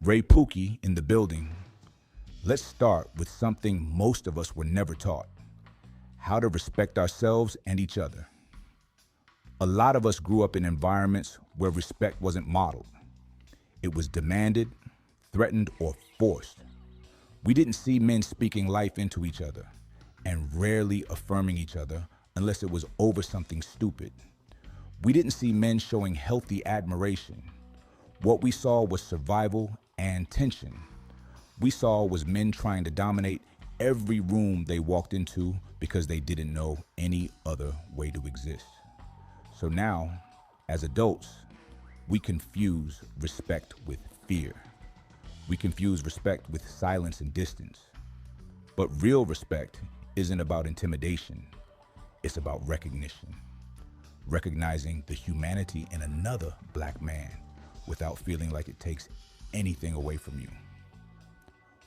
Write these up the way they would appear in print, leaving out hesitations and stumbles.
Ray Pookie in the building. Let's start with something most of us were never taught: how to respect ourselves and each other. A lot of us grew up in environments where respect wasn't modeled. It was demanded, threatened, or forced. We didn't see men speaking life into each other and rarely affirming each other unless it was over something stupid. We didn't see men showing healthy admiration. What we saw was survival and tension. We saw was men trying to dominate every room they walked into because they didn't know any other way to exist. So now, as adults, we confuse respect with fear. We confuse respect with silence and distance. But real respect isn't about intimidation. It's about recognition. Recognizing the humanity in another black man without feeling like it takes anything away from you.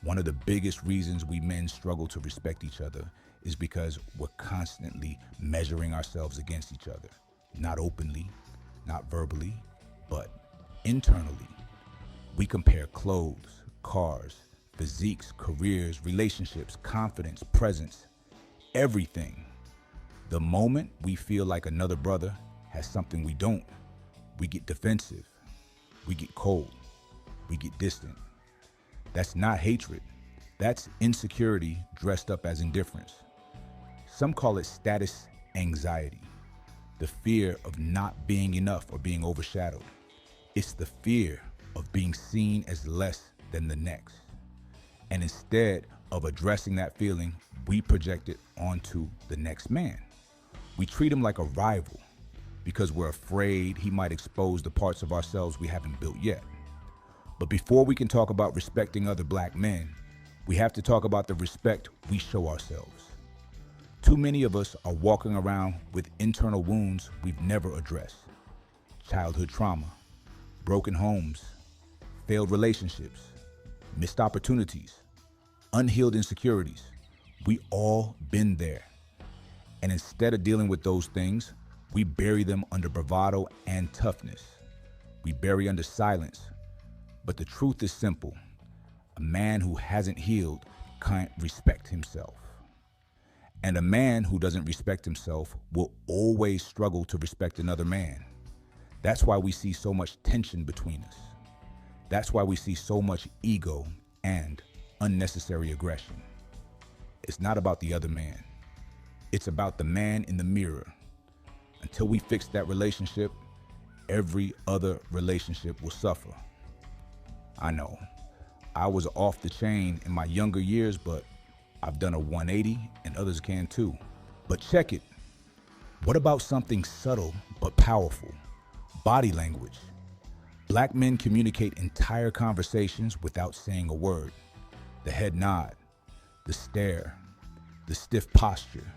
One of the biggest reasons we men struggle to respect each other is because we're constantly measuring ourselves against each other. Not openly, not verbally, but internally. We compare clothes, cars, physiques, careers, relationships, confidence, presence, everything. The moment we feel like another brother has something we don't, we get defensive, we get cold, we get distant. That's not hatred. That's insecurity dressed up as indifference. Some call it status anxiety, the fear of not being enough or being overshadowed. It's the fear of being seen as less than the next. And instead of addressing that feeling, we project it onto the next man. We treat him like a rival because we're afraid he might expose the parts of ourselves we haven't built yet. But before we can talk about respecting other black men, we have to talk about the respect we show ourselves. Too many of us are walking around with internal wounds we've never addressed. Childhood trauma, broken homes, failed relationships, missed opportunities, unhealed insecurities. We all been there. And instead of dealing with those things, we bury them under bravado and toughness. We bury under silence. But the truth is simple. A man who hasn't healed can't respect himself. And a man who doesn't respect himself will always struggle to respect another man. That's why we see so much tension between us. That's why we see so much ego and unnecessary aggression. It's not about the other man. It's about the man in the mirror. Until we fix that relationship, every other relationship will suffer. I know, I was off the chain in my younger years, but I've done a 180 and others can too. But check it. What about something subtle but powerful? Body language. Black men communicate entire conversations without saying a word. The head nod, the stare, the stiff posture,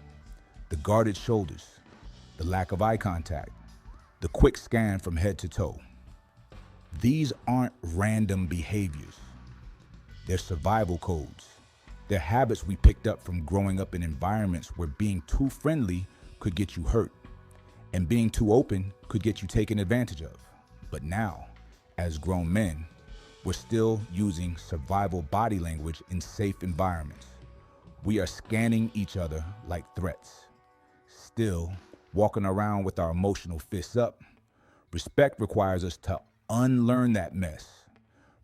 the guarded shoulders, the lack of eye contact, the quick scan from head to toe. These aren't random behaviors. They're survival codes. They're habits we picked up from growing up in environments where being too friendly could get you hurt, and being too open could get you taken advantage of. But now, as grown men, we're still using survival body language in safe environments. We are scanning each other like threats. Still, walking around with our emotional fists up. Respect requires us to unlearn that mess.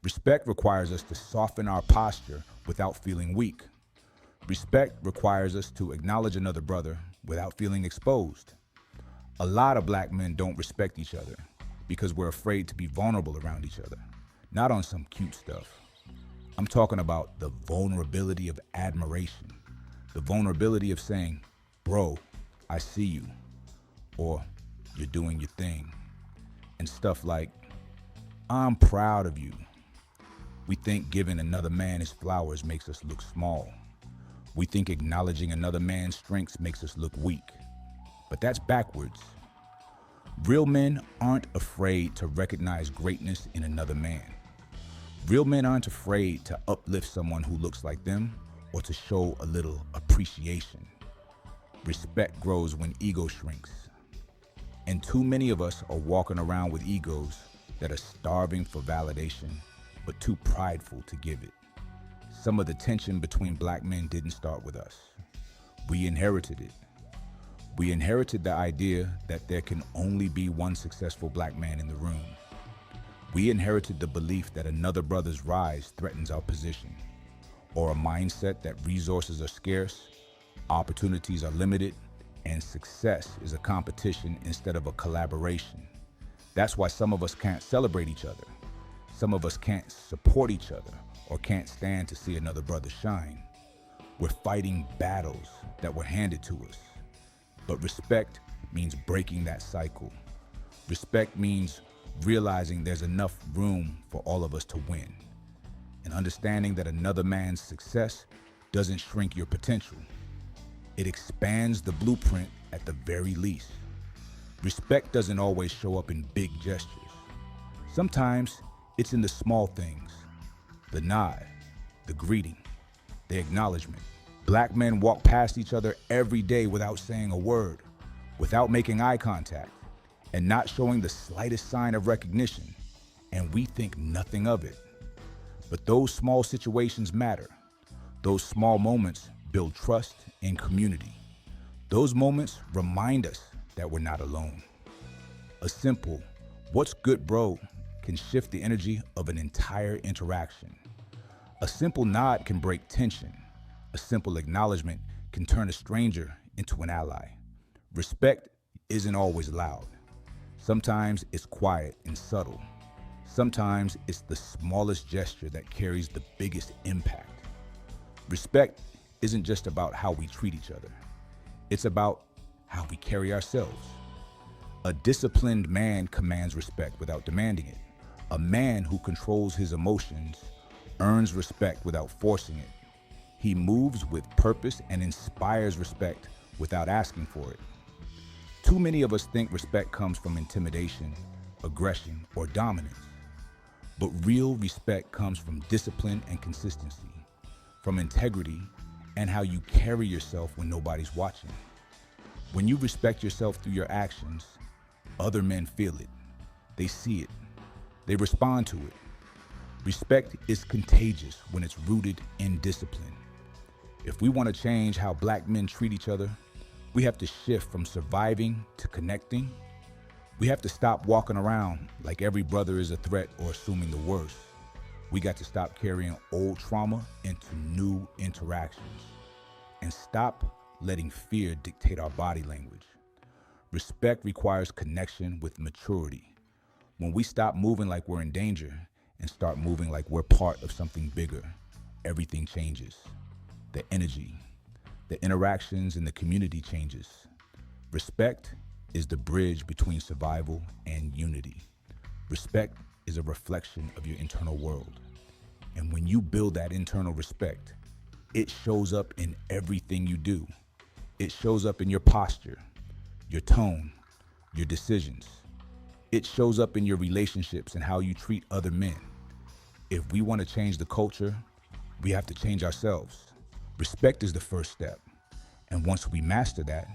Respect requires us to soften our posture without feeling weak. Respect requires us to acknowledge another brother without feeling exposed. A lot of black men don't respect each other because we're afraid to be vulnerable around each other. Not on some cute stuff. I'm talking about the vulnerability of admiration. The vulnerability of saying, bro, I see you. Or you're doing your thing. And stuff like, I'm proud of you. We think giving another man his flowers makes us look small. We think acknowledging another man's strengths makes us look weak. But that's backwards. Real men aren't afraid to recognize greatness in another man. Real men aren't afraid to uplift someone who looks like them or to show a little appreciation. Respect grows when ego shrinks. And too many of us are walking around with egos that are starving for validation but too prideful to give it. Some of the tension between black men didn't start with us. We inherited it. We inherited the idea that there can only be one successful black man in the room. We inherited the belief that another brother's rise threatens our position, or a mindset that resources are scarce, opportunities are limited, and success is a competition instead of a collaboration. That's why some of us can't celebrate each other. Some of us can't support each other or can't stand to see another brother shine. We're fighting battles that were handed to us. But respect means breaking that cycle. Respect means realizing there's enough room for all of us to win, and understanding that another man's success doesn't shrink your potential. It expands the blueprint at the very least. Respect doesn't always show up in big gestures. Sometimes it's in the small things: the nod, the greeting, the acknowledgement. Black men walk past each other every day without saying a word, without making eye contact, and not showing the slightest sign of recognition, and we think nothing of it. But those small situations matter. Those small moments build trust and community. Those moments remind us that we're not alone. A simple, "What's good, bro?" can shift the energy of an entire interaction. A simple nod can break tension. A simple acknowledgement can turn a stranger into an ally. Respect isn't always loud. Sometimes it's quiet and subtle. Sometimes it's the smallest gesture that carries the biggest impact. Respect isn't just about how we treat each other. It's about how we carry ourselves. A disciplined man commands respect without demanding it. A man who controls his emotions earns respect without forcing it. He moves with purpose and inspires respect without asking for it. Too many of us think respect comes from intimidation, aggression, or dominance. But real respect comes from discipline and consistency, from integrity and how you carry yourself when nobody's watching. When you respect yourself through your actions, other men feel it. They see it. They respond to it. Respect is contagious when it's rooted in discipline. If we want to change how black men treat each other, we have to shift from surviving to connecting. We have to stop walking around like every brother is a threat or assuming the worst. We got to stop carrying old trauma into new interactions and stop letting fear dictate our body language. Respect requires connection with maturity. When we stop moving like we're in danger and start moving like we're part of something bigger, everything changes. The energy, the interactions, and the community changes. Respect is the bridge between survival and unity. Respect is a reflection of your internal world. And when you build that internal respect, it shows up in everything you do. It shows up in your posture, your tone, your decisions. It shows up in your relationships and how you treat other men. If we want to change the culture, we have to change ourselves. Respect is the first step. And once we master that,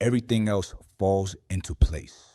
everything else falls into place.